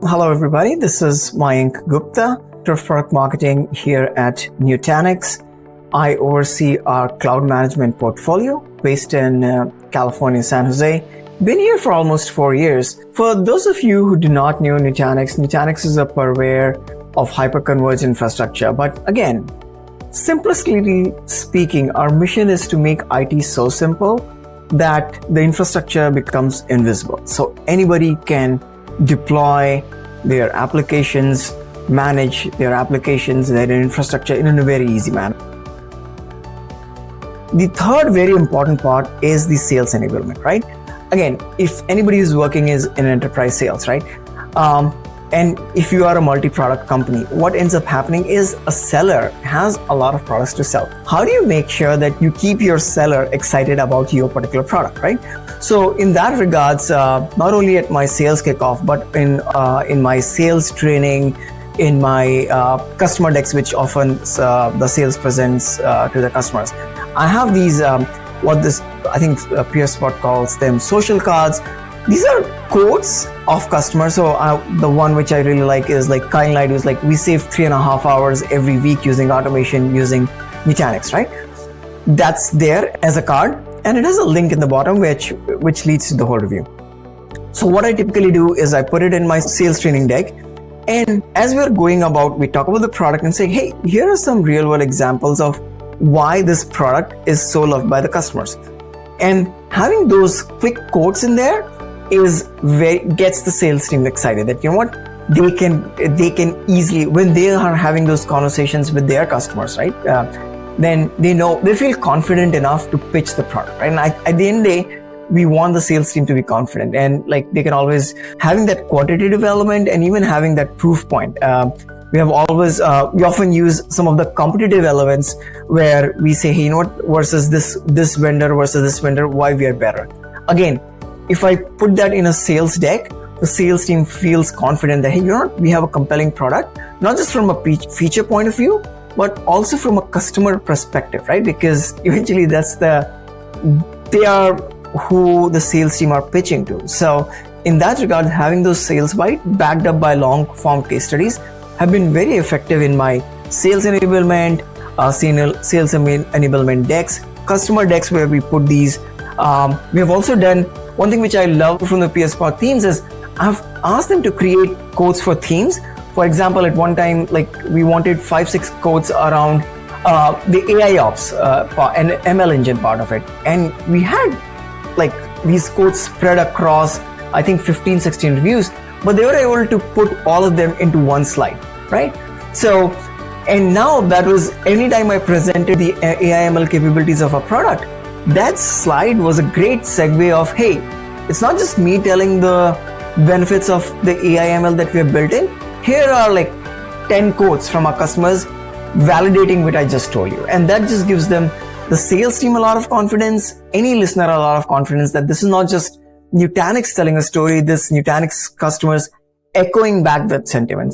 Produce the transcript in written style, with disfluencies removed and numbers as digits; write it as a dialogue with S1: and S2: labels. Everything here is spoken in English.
S1: Hello, everybody. This is Mayank Gupta, Director of Product Marketing here at Nutanix. I oversee our cloud management portfolio based in California, San Jose. Been here for almost 4 years. For those of you who do not know Nutanix is a purveyor of hyperconverged infrastructure. But again, simplistically speaking, our mission is to make IT so simple that the infrastructure becomes invisible. So anybody can deploy their applications, manage their applications, their infrastructure in a very easy manner. The third very important part is the sales enablement, right? Again, if anybody is working is in enterprise sales, right? And if you are a multi-product company, what ends up happening is a seller has a lot of products to sell. How do you make sure that you keep your seller excited about your particular product, right? So in that regards, not only at my sales kickoff, but in my sales training, in my customer decks, which often the sales presents to the customers, I have these, I think PeerSpot calls them social cards. These are quotes of customers. So the one which I really like is like Kyle Knight, who's like, we save 3.5 hours every week using automation using Nutanix, right? That's there as a card, and it has a link in the bottom which leads to the whole review. So what I typically do is I put it in my sales training deck, and as we're going about, we talk about the product and say, hey, here are some real world examples of why this product is so loved by the customers. And having those quick quotes in there gets the sales team excited that, you know what, they can easily, when they are having those conversations with their customers, right, then they feel confident enough to pitch the product, right? And at the end of the day, we want the sales team to be confident, and like they can always having that quantitative element and even having that proof point. We often use some of the competitive elements where we say, hey, you know what, versus this vendor versus this vendor, why we are better. Again, if I put that in a sales deck, the sales team feels confident that, hey, you know what, we have a compelling product, not just from a feature point of view, but also from a customer perspective, right? Because eventually they are who the sales team are pitching to. So in that regard, having those sales bites backed up by long form case studies have been very effective in my sales enablement, sales enablement decks, customer decks where we put these. We have also done one thing which I love from the PeerSpot themes is I've asked them to create quotes for themes. For example, at one time, like we wanted 5-6 quotes around the AI ops and ML engine part of it. And we had like these quotes spread across, I think 15-16 reviews, but they were able to put all of them into one slide, right? So, and now that was anytime I presented the AI ML capabilities of a product, that slide was a great segue of, hey, it's not just me telling the benefits of the AI ML that we have built in. Here are like 10 quotes from our customers validating what I just told you. And that just gives them, the sales team, a lot of confidence, any listener a lot of confidence that this is not just Nutanix telling a story, this Nutanix customers echoing back that sentiment.